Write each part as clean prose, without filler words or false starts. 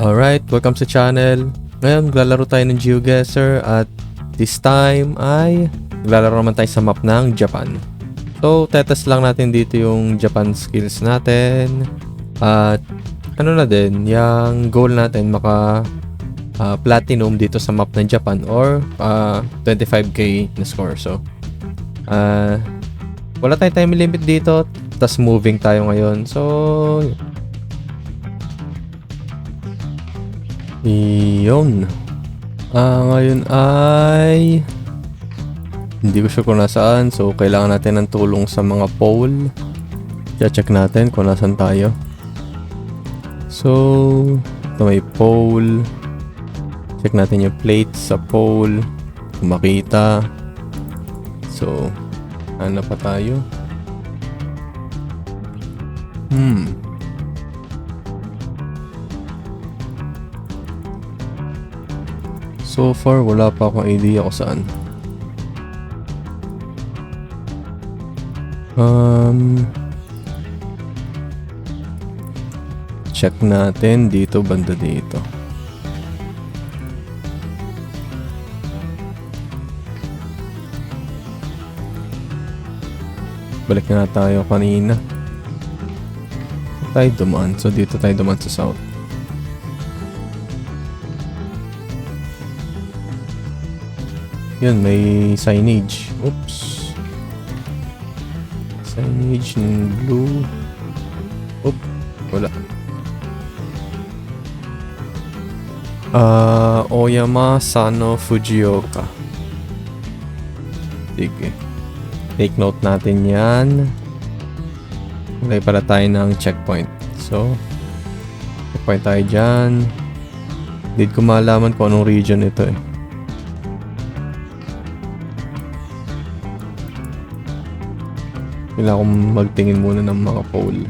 Alright, welcome sa channel. Ngayon, maglalaro tayo ng GeoGuessr at this time ay maglalaro naman tayo sa map ng Japan. So, tetest lang natin dito yung Japan skills natin. At ano na din, yung goal natin maka platinum dito sa map ng Japan or 25k na score. So, wala tayong time limit dito. Tas moving tayo ngayon. So, yun. Ngayon ay hindi ko sure kung nasaan. So, kailangan natin ng tulong sa mga pole. Check natin kung nasaan tayo. So, ito may pole. Check natin yung plates sa pole. Kung makita. So, ano pa tayo? So far, wala pa akong idea kung saan. Check natin dito, banda dito. Balik na tayo kanina. Tayo dumaan. So dito tayo dumaan sa south. Yun, may signage. Oops. Signage in blue. Oop, wala. Oyama Sano Fujioka. Sige. Take note natin yan. Wala pala tayo ng checkpoint. So, checkpoint tayo dyan. Hindi ko malaman kung anong region ito eh. Kailangan kong magtingin muna ng mga pole.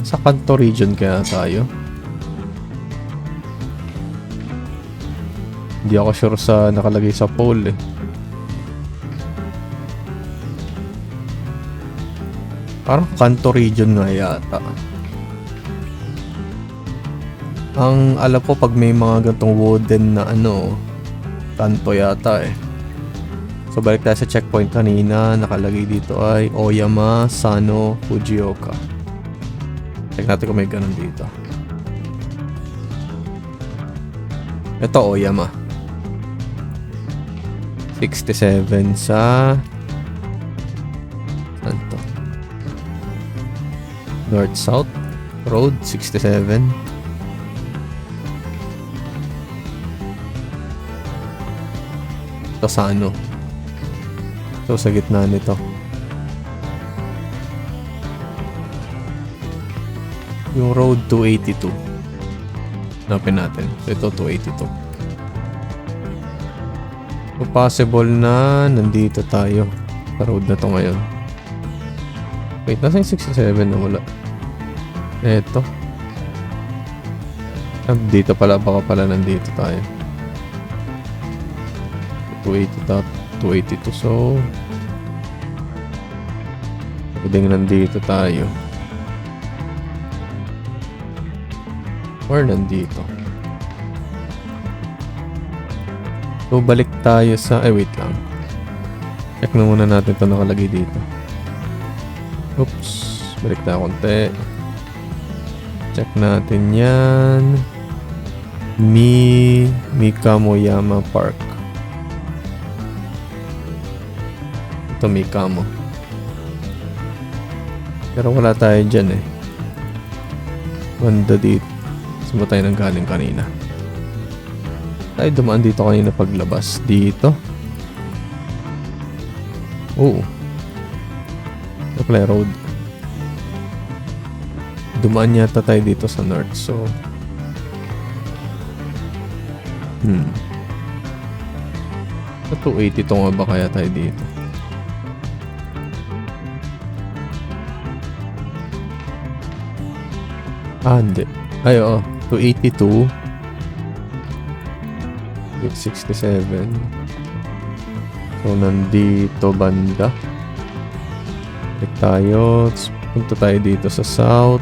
Sa Kanto region kaya tayo? Hindi ako sure sa nakalagay sa pole eh. Parang Kanto region nga yata. Ang alam ko pag may mga gantong wooden na Kanto yata eh. So balik tayo sa checkpoint kanina. Nakalagay dito ay Oyama Sano Fujioka. Check natin kung may ganun dito. Ito Oyama 67 sa saan to? North South Road 67. Ito sa ano? So sa gitna nito. Yung road 282. Hanapin natin. So ito 282. So possible na nandito tayo. Sa road na to ngayon. Wait, nasa yung 67 na wala. Eto. Dito pala, baka pala nandito tayo. 282, so pwedeng nandito tayo or nandito. So balik tayo sa wait lang, check na muna natin ito nakalagay dito. Oops, balik tayo konti, check natin yan. Mikamoyama Park. Ito Mikamo. Pero wala tayo dyan eh. Banda dito. Saan ba tayo nang galing kanina? Tayo dumaan dito kanina paglabas. Dito. Oo. Play road. Dumaan yata tayo dito sa north. So sa 280 to nga ba kaya tayo dito? Hindi. Ay, oo. 282. 67. So, nandito banda. Balik tayo. Punta tayo dito sa south.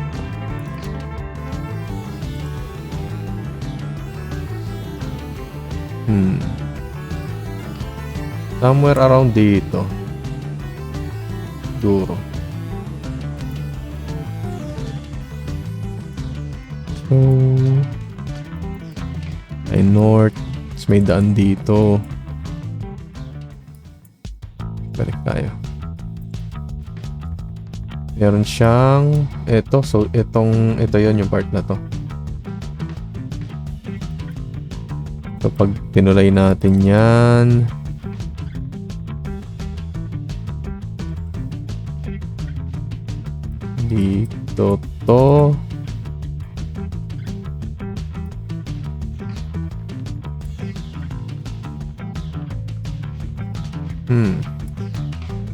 Somewhere around dito. Siguro. So, ay north. Tapos may daan dito. Balik tayo. Meron siyang ito. So, ito yon yung part na to. So, pag tinulay natin yan. Dito to.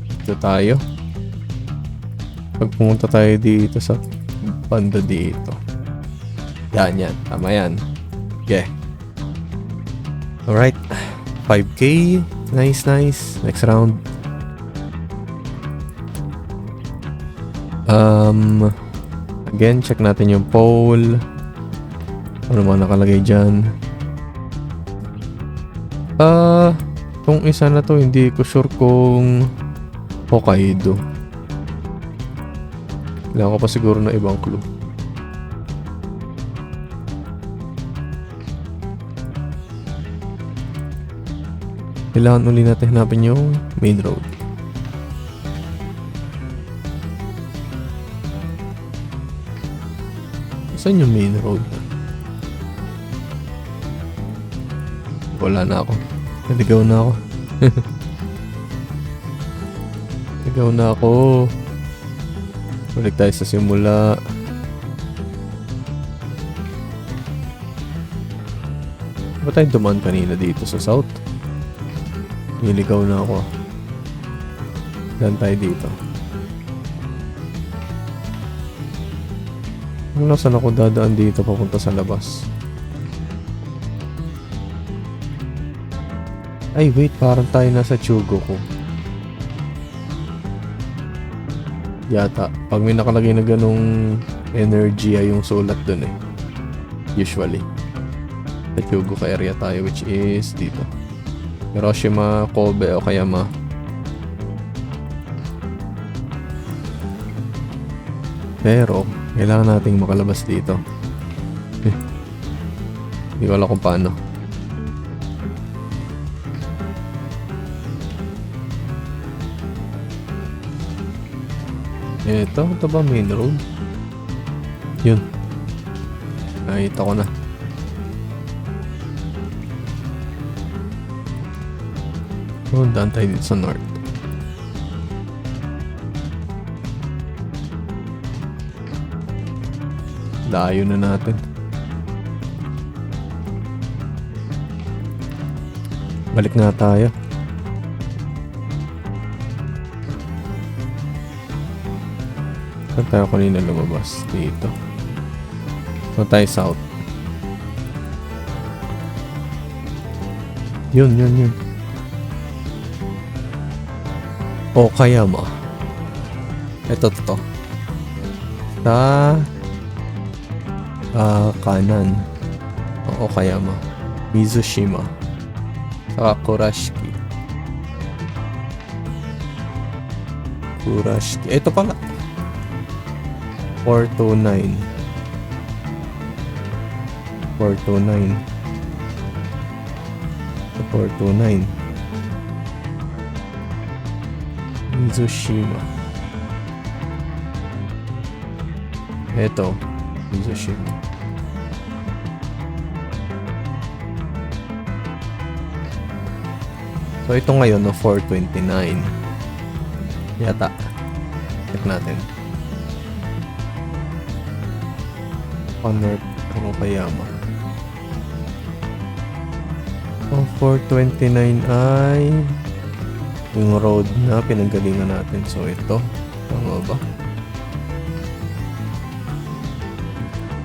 Dito tayo. Pag pumunta tayo dito sa banda dito. Yan. Tama yan. Okay. Alright. 5K. Nice. Next round. Again, check natin yung pole. Ano naman nakalagay dyan? Tong isa na to, hindi ko sure kung Hokkaido. Kailangan ko pa siguro na ibang clue. Kailangan uli natin hanapin yung main road. Saan yung main road? Wala na ako. Naligaw na ako. Naligaw na ako. Balik tayo sa simula. Ba tayo dumaan kanina dito sa south? Niligaw na ako. Saan tayo dito? Saan ako dadaan dito papunta sa labas? Ay wait, parang tayo nasa Chugoku. Yata. Pag may nakalagay na ganong energy ay yung sulat dun eh. Usually. Sa Chugoku area tayo, which is dito. Hiroshima, Kobe, Okayama. Pero kailangan nating makalabas dito. Hindi ko alam kung paano. Ito ba main road? Yun. Nakita ko na. Oh, daan tayo dito sa north. Layo na natin. Balik na tayo. Saan tayo kanina lumabas? Dito. Saan tayo south? Yun. Okayama. Ito to. Sa kanan. Okayama. Mizushima. Saka Kurashiki. Ito pala. 429. 429. Mizushima. Ito. Mizushima. So, ito ngayon no 429. Yata. Check natin. North Okayama. Ang 429 ay yung road na pinanggalingan natin. So, ito. Tama ba?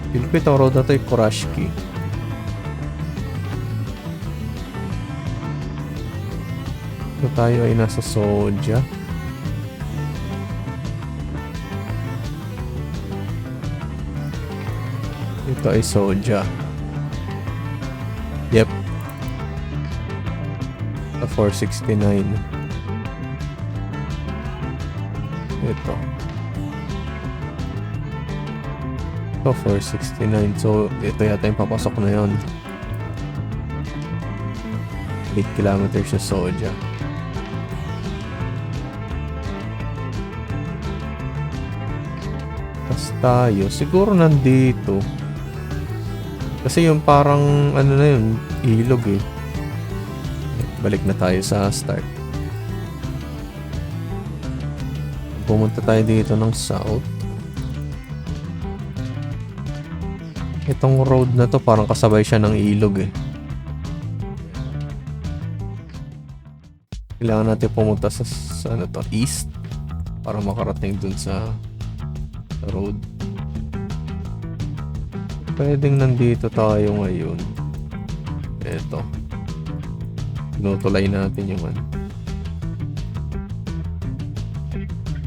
Feel ko itong road na ito ay Kurashiki. So, tayo ay nasa Soja. Ito ay soja. Yep. 469. Ito. 469. So, ito yata yung papasok na yun. 8 kilometers sa soja. Tapos tayo, siguro nandito. Kasi yung parang, ano na yun, ilog eh. Balik na tayo sa start. Pumunta tayo dito ng south. Itong road na to parang kasabay siya ng ilog eh. Kailangan natin pumunta sa ano to, east para makarating dun sa road. Pwedeng nandito tayo ngayon. Eto. Tinutulay natin yung ano.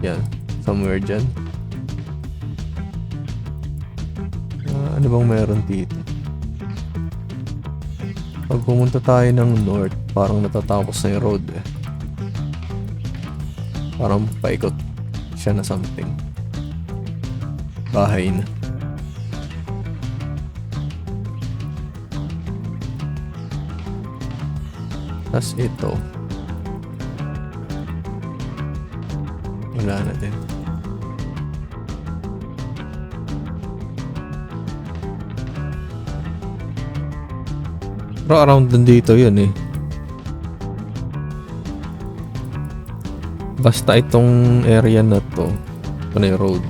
Yan. Somewhere dyan. Ano bang meron dito? Pag pumunta tayo ng north, parang natatapos na yung road eh. Parang paikot siya na something. Bahay na. Tas ito. Wala na din. Pero around din dito yun eh. Basta itong area na to. Ito na yung road.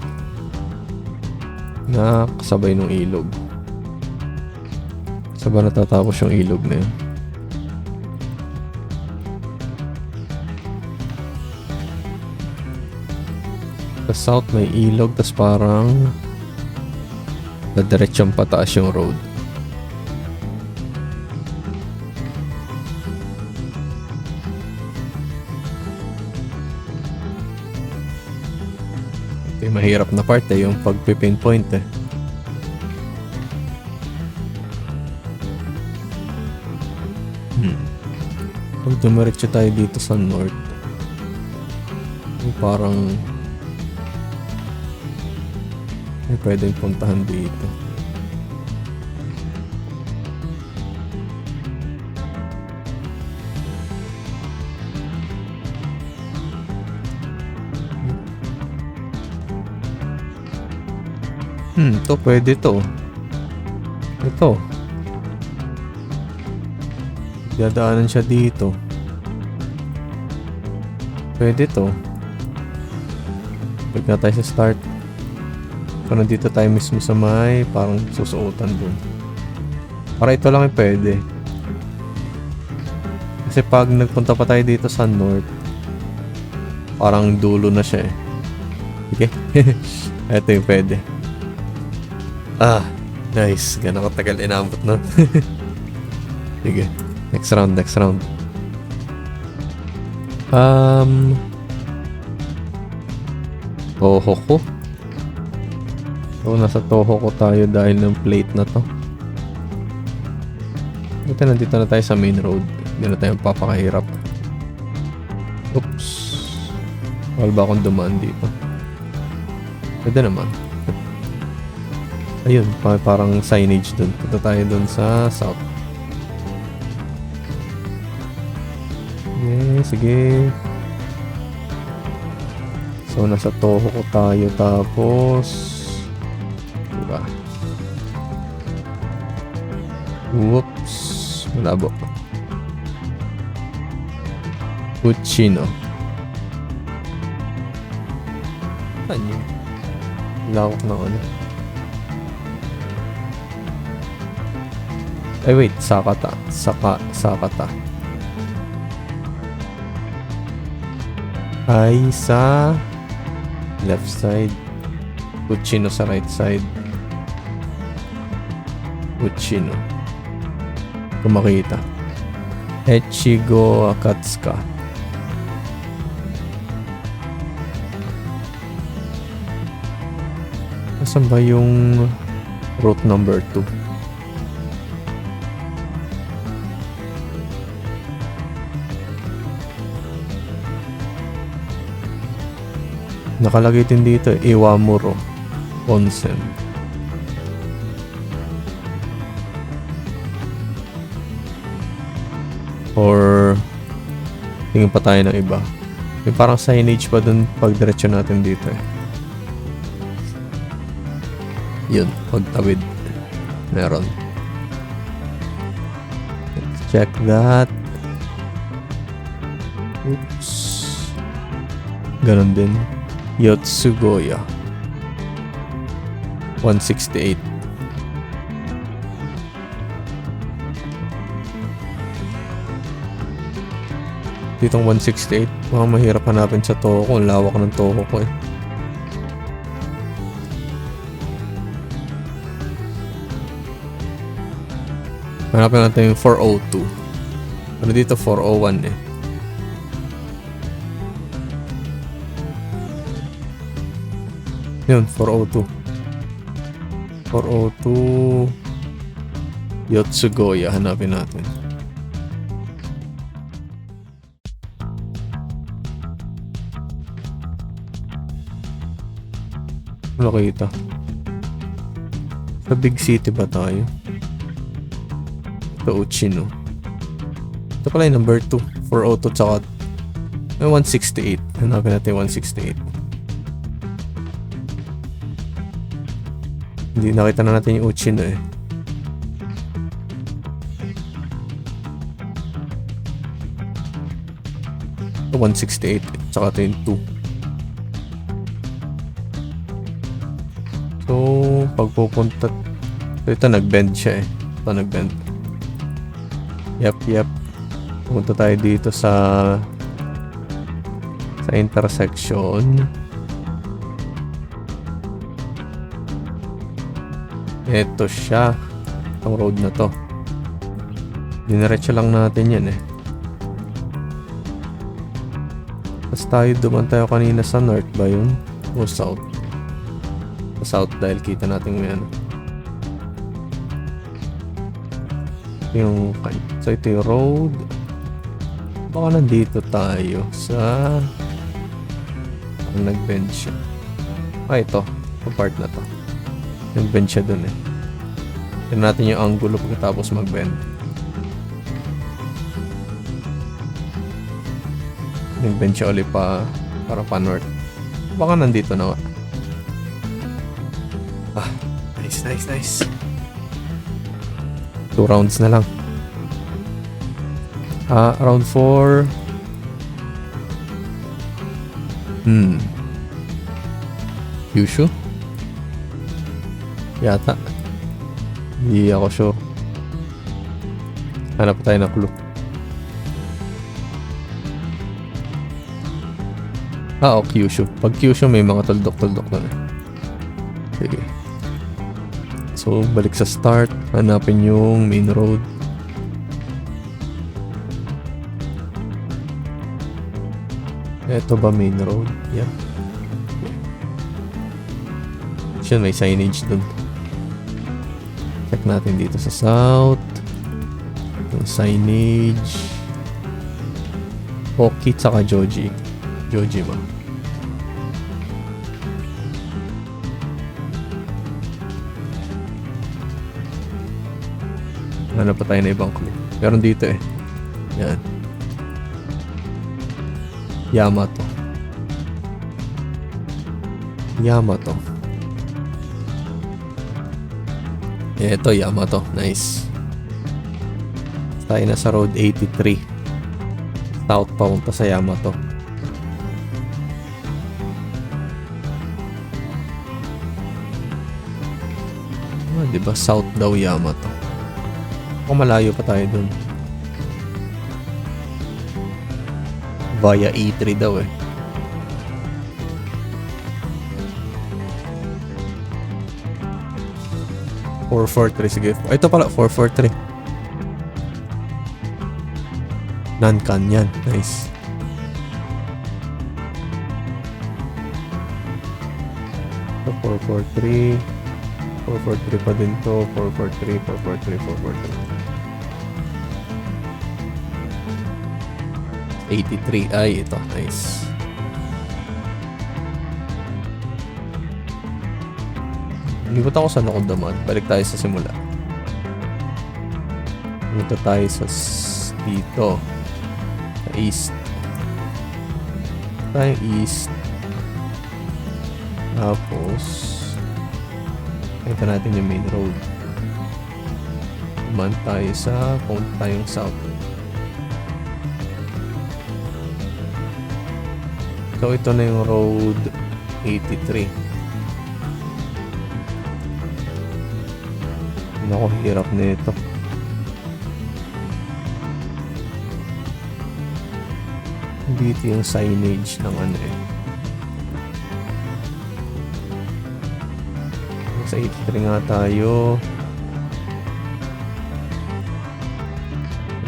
Na kasabay ng ilog. Saan ba natatapos yung ilog na yun? Sa south may ilog, tas parang diretsyong pataas yung road. Ito yung mahirap na part eh, yung pag-pinpoint eh. Pag dumiretso tayo dito sa north, yung parang may pwedeng puntahan dito. Ito pwede to. Ito. Dadaanan siya dito. Pwede to. Balik na tayo sa start. Kung nandito tayo mismo sa may parang susuotan dun. Para ito lang yung pwede. Kasi pag nagpunta pa tayo dito sa north, parang dulo na siya eh. Okay? Ito yung pwede. Ah, nice. Gano'n katagal inabot na. Sige. Next round. Tohoku. So, nasa Tohoku tayo dahil ng plate na to. Nandito na tayo sa main road. Hindi na tayo papakahirap. Oops. Wala ba akong dumaan dito? Pwede naman. Ayun, parang signage dun. Punta tayo dun sa south. Sige. So, nasa Tohoku tayo. Tapos diba? Whoops. Malabo. Uchino. Ano yun? Lawak na ano. Ay wait, Sakata. Sakata. Ay sa left side. Uchino sa right side. Uchino. Kung makita. Echigo Akatsuka. Nasaan ba yung Route number 2. Nakalagay din dito, Iwamuro Onsen. Or tingin pa tayo ng iba. May parang signage pa dun pag diretso natin dito eh. Yun, pagtawid. Meron. Let's check that. Oops. Ganon din. Yotsugoya 168. Ditong 168, baka mahirap hanapin sa Toho ko. Ang lawak ng Toho ko eh. Hanapin natin yung 402. Ano dito 401 eh. Yun, 402. 402 Yotsugoya, hanapin natin. Nakita. Sa big city ba tayo? Ito Uchino. Ito pala yung number 2. 402 tsaka 168. Hanapin natin 168. Hindi, nakita na natin yung Uchino eh. Ito 168 tsaka ito yung 2. So, pagpupunta ito nag-bend siya eh. Ito nag-bend. Yep. Pupunta tayo dito sa intersection. Ito siya. Itong road na to. Diniretso lang natin yan eh. Tapos tayo duman tayo kanina sa north ba yun? O south? South dahil kita natin may ano. So ito yung road. Baka nandito tayo sa ang nag-bend siya. Ito. Yung part na to. Nag-bend siya dun eh. Tignan natin yung angulo pagkatapos mag-bend. Nag-bend siya ulit para pa north. Baka nandito na. Nice. 2 rounds na lang. Round 4. Kyushu? Yata. Hindi ako sure. Hanap tayo ng clue. Kyushu. Pag Kyushu may mga tuldok-tuldok na. Sige. So, balik sa start. Hanapin yung main road. Ito ba main road? Yeah. Siya may signage dun. Check natin dito sa south. Yung signage. Oki tsaka Joji. Joji ba? Ano pa tayo na ibang clue? Meron dito eh. Yan. Yamato. Ito, Yamato. Nice. Tayo na sa road 83. South papunta sa Yamato. Diba? South daw Yamato. Kung malayo pa tayo dun. Via E3 daw eh. .443, sige. Ito pala, 443. Nankan yan. Nice. So, 443. 443 pa din to. 443, 443, 443. 83. Ay, ito. Nice. Libat ako saan ako daman. Balik tayo sa simula. Punta tayo sa dito. Sa east. Tayo east. Tapos ito natin yung main road. Dumaan tayo sa punta tayong south. So ito na yung road 83. Naku, hirap na ito. Dito yung signage ng ano eh. Sa 83 nga tayo.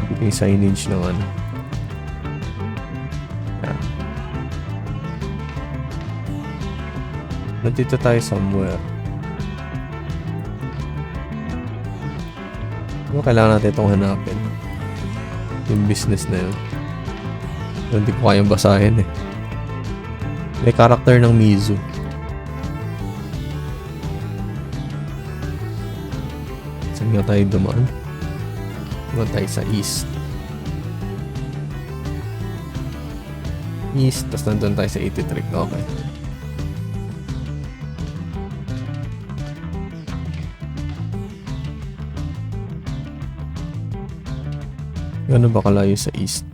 Dito yung signage ng ano. Yan. Nandito tayo somewhere. Kailangan natin itong hanapin. Yung business na yun. Hindi ko kayang basahin eh. May karakter ng Mizu. Saan nga tayo dumaan? Dumaan tayo sa east. East, tapos nandun tayo sa 83. Okay. Gano'n ba kalayo sa east?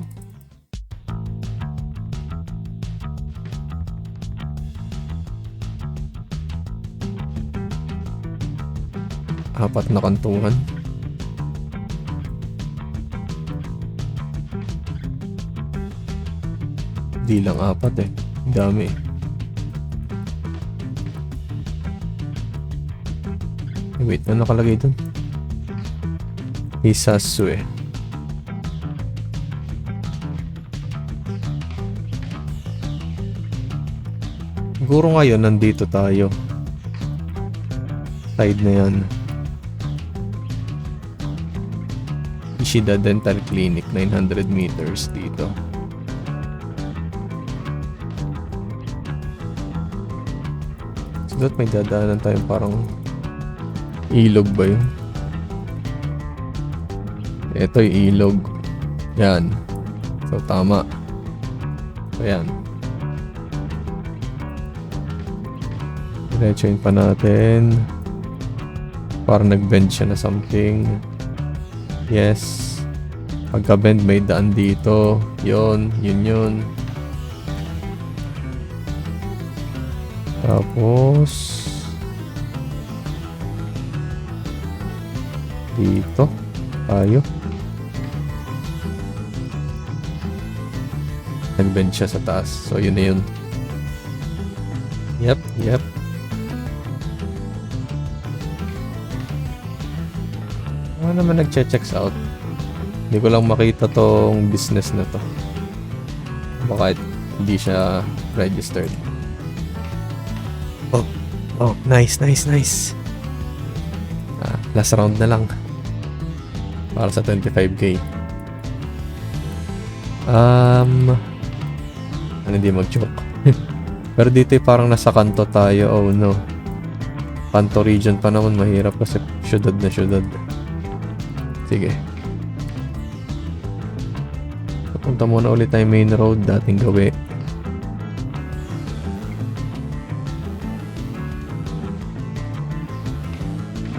Apat na kantungan. Di lang apat eh. Dami eh. Wait, ano nakalagay dun? Hisasu eh. Siguro ngayon nandito tayo. Side na yan. Ishida Dental Clinic, 900 meters dito. So that may dadaanan tayong parang ilog ba yun? Ito yung ilog. Yan. So tama. So yan. Diretsuin pa natin. Parang nag-bend siya na something. Yes. Pagka-bend may daan dito. Yun. Yun. Tapos dito tayo. Nag-bend siya sa taas. So yun na yun. Yep. Ano naman nag-checks out? Hindi ko lang makita tong business na to. Baka hindi siya registered. Oh, nice. Last round na lang. Para sa 25k. Hindi mag-joke. Pero dito parang nasa kanto tayo. Oh no. Kanto region pa naman, mahirap kasi syudad na syudad. Sige. Punta muna ulit tayo main road, dating gawi.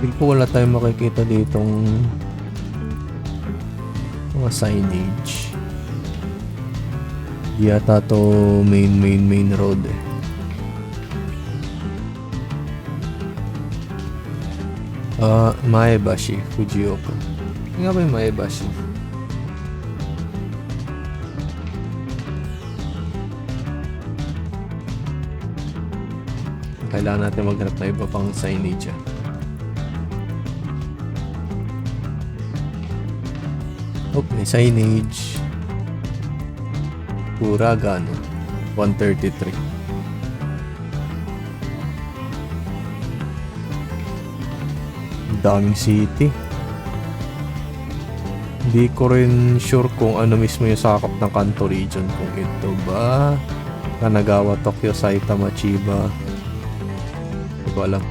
Feel ko wala tayong makikita ditong mga signage. Di yata to main road eh. Maebashi, Fujioka. Nga ba yung Maebashi? Kailangan natin maghanap na iba pang signage. Oh, may signage. Kuragano 133. daming city. Hindi ko rin sure kung ano mismo yung sakop ng Kanto region. Kung ito ba Kanagawa, Tokyo, Saitama, Chiba. Hindi ko alam.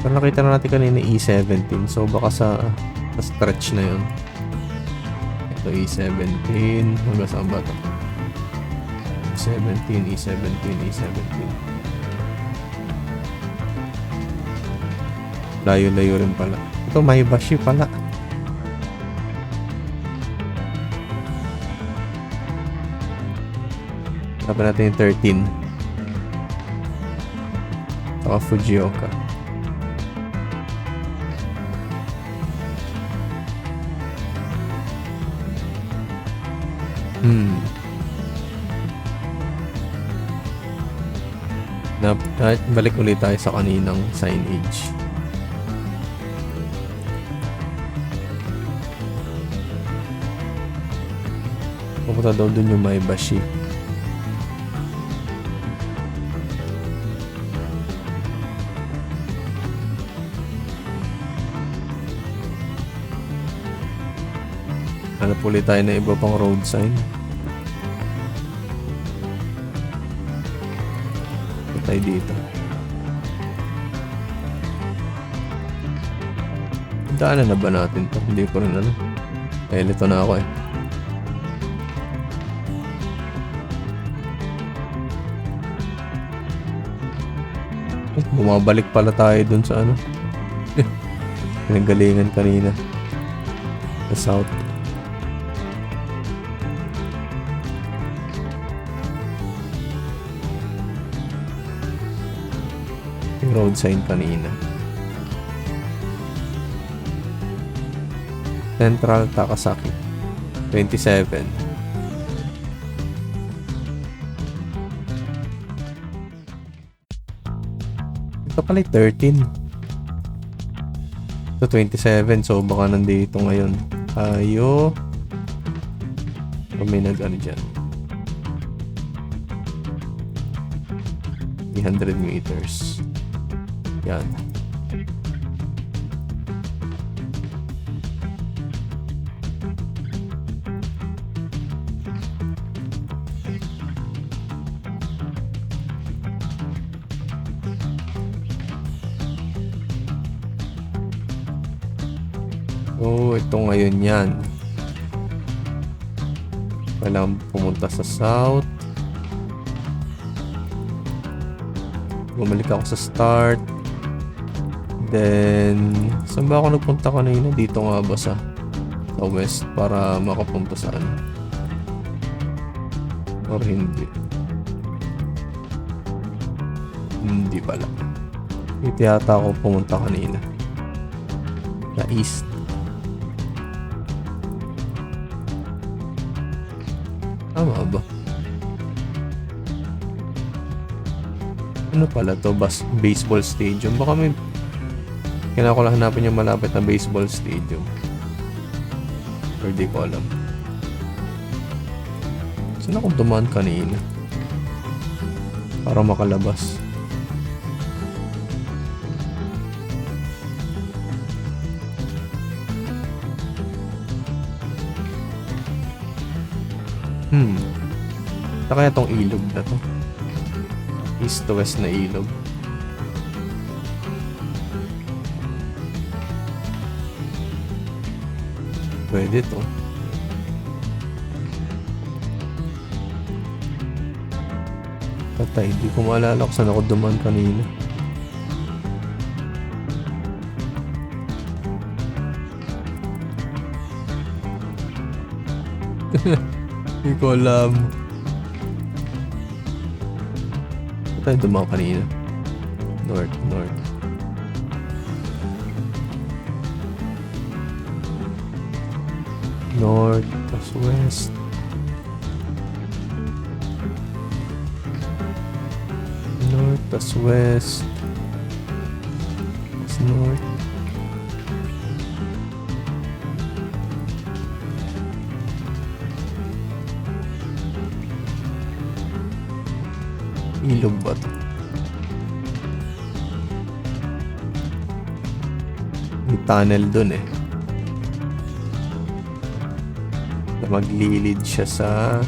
Pero nakita na natin kanina E17. So baka sa stretch na yun. Ito E17. Hanggang saan ba ito? E17, E17, E17. Layo-layo rin pala. Ito, Maebashi pala. Sabi natin yung 13. Saka Fujioka. Balik ulit tayo sa kaninang signage. Pupunta daw dun yung Maebashi. Hanap ulit tayo na iba pang road sign. Tayo dito. Daanan na ba natin to? Hindi ko rin alam. Dahil ito na ako eh. Bumabalik pala tayo dun sa ano. Pinagalingan kanina. Sa south. Road sign kanina. Central Takasaki 27. Ito pala 13. Ito 27. So baka nandito ngayon tayo. May nag-ano dyan 300 meters. Yan. So, ito ngayon yan. Kailangan pumunta sa south. Bumalik ako sa start. Then, saan ba ako nagpunta kanina? Dito nga ba sa west para makapunta sa ano? Or hindi? Hindi pala. Dito yata ako pumunta kanina. Sa east. Tama ba? Ano pala to? Baseball stadium. Baka may kailangan ko lang hanapin yung malapit na baseball stadium. Or di ko alam. Saan ako dumaan kanina? Para makalabas. Ito kaya tong ilog na to? East to west na ilog. Pwede to. Patay, di ko maalala kung saan ako dumaan kanina. Di ko alam. Patay, dumaan kanina. North. North, tas west. North, tas west. Tas north. Ilog ba ito? May tunnel dun eh. Maglilid siya sa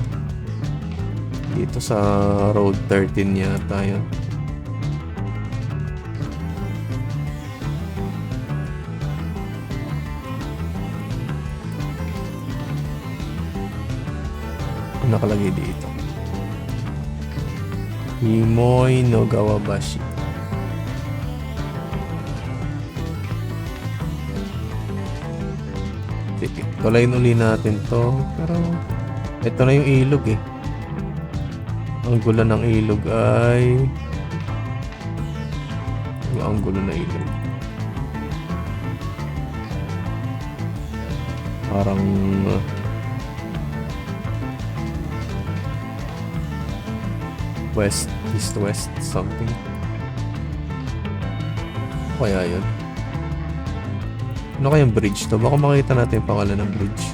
dito sa road 13 yata yun. Ano nakalagay dito? Himoi no Gawabashi. Sige, tulayin uli natin to. Pero ito na yung ilog eh. Ang gulo ng ilog ay ang gulo na ilog. Parang west, east, west, something. Kaya yun. Ano kayang bridge to? Baka makita natin yung pangalan ng bridge.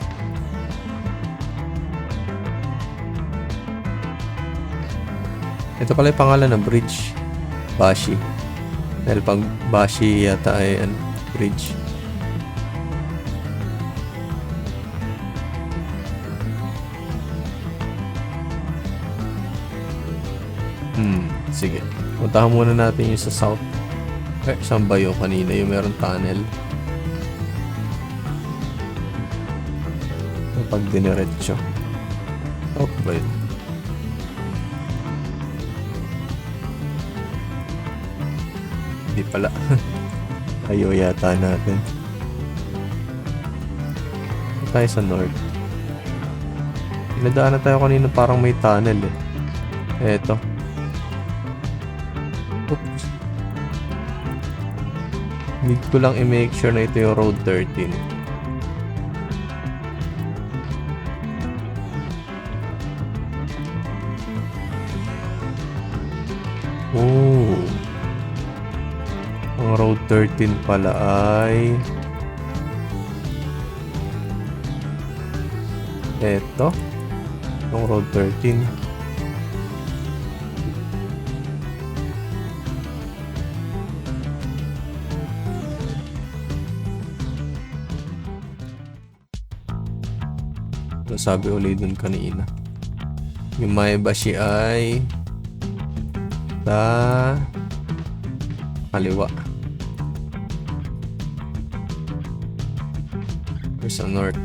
Ito pala yung pangalan ng bridge. Bashi. Dahil pag Bashi yata ay bridge. Sige. Puntahan muna natin yung sa south. Saan ba yun kanina? Yung meron tunnel. Pag diniretso. Oh, ba yun? Hindi pala. Ayaw yata natin. Tayo sa north. Pinadaan na tayo kanina parang may tunnel eh. Eto. Oops. Need ko lang i-make sure na ito yung road 13. Oh. Ang road 13 pala ay eto. Ang road 13. Sabi ulit dun kanina. Yung Maebashi ay sa kaliwa. Or sa north.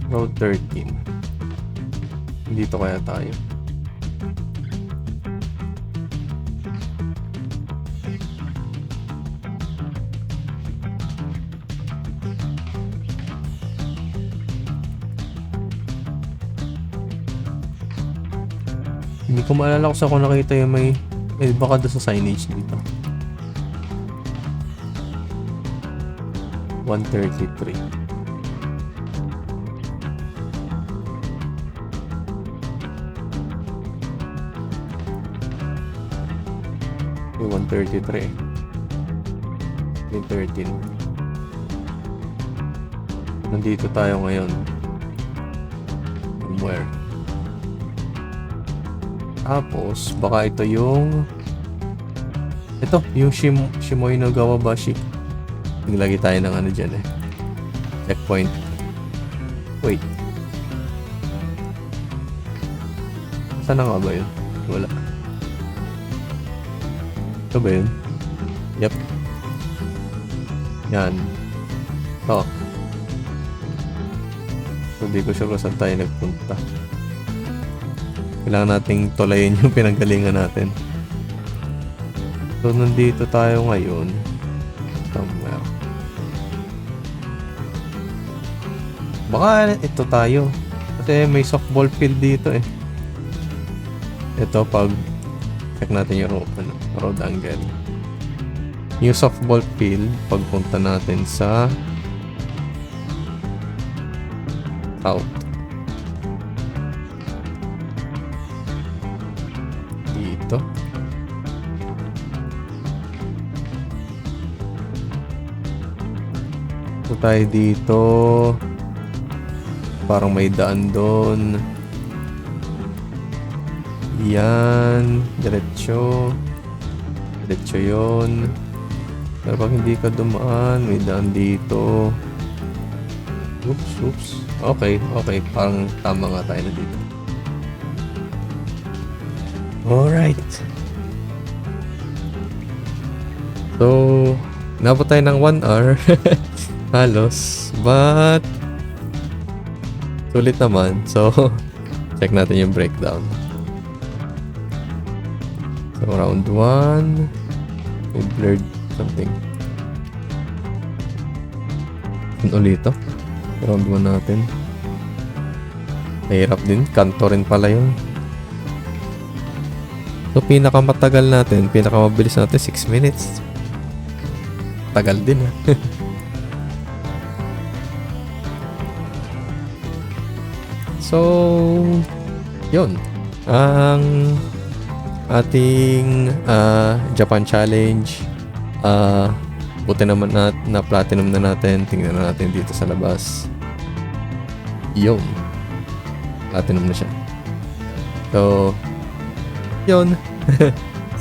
Road 13. Dito kaya tayo. Hindi ko maalala kung saan ko nakita yung may baka doon sa signage dito. 133. May 133. May 13. Nandito tayo ngayon. Where? Tapos, baka ito yung ito, yung Shimoi no Gawabashi. Naglagay tayo ng ano dyan eh. Checkpoint. Wait. Saan na nga ba yun? Wala. Ito ba yun? Yep. Yan. Ito. So, hindi ko sure kung saan tayo nagpunta. Kailangan nating tulayin yung pinanggalingan natin. So, nandito tayo ngayon. Somewhere. Baka ito tayo. Kasi may softball field dito eh. Ito pag check natin yung road angle. Yung softball field, pagpunta natin sa south. Dito. So tayo dito. Parang may daan doon. Yan. Diretso. Diretso yun. Pero pag hindi ka dumaan, may daan dito. Oops. Okay. Parang tama nga tayo na dito. Alright. So, nabot tayo ng 1 hour. Halos. But, sulit naman. So, check natin yung breakdown. So, round 1. May blurred something. Ulit to. Round 1 natin. Mahirap din. Kanto rin pala yun. So, pinakamatagal natin, pinakamabilis natin, 6 minutes. Tagal din ha. So, yun. Ang ating Japan Challenge. Buti naman na platinum na natin. Tingnan na natin dito sa labas. Yun. Platinum na siya. So, yun.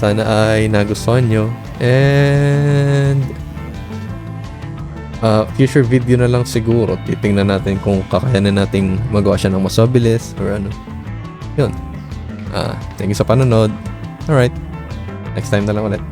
Sana ay nagustuhan nyo. And future video na lang siguro. Titingnan natin kung kakayanin nating magawa siya ng mas mabilis or ano. Yun. Thank you sa panonood. Alright. Next time na lang ulit.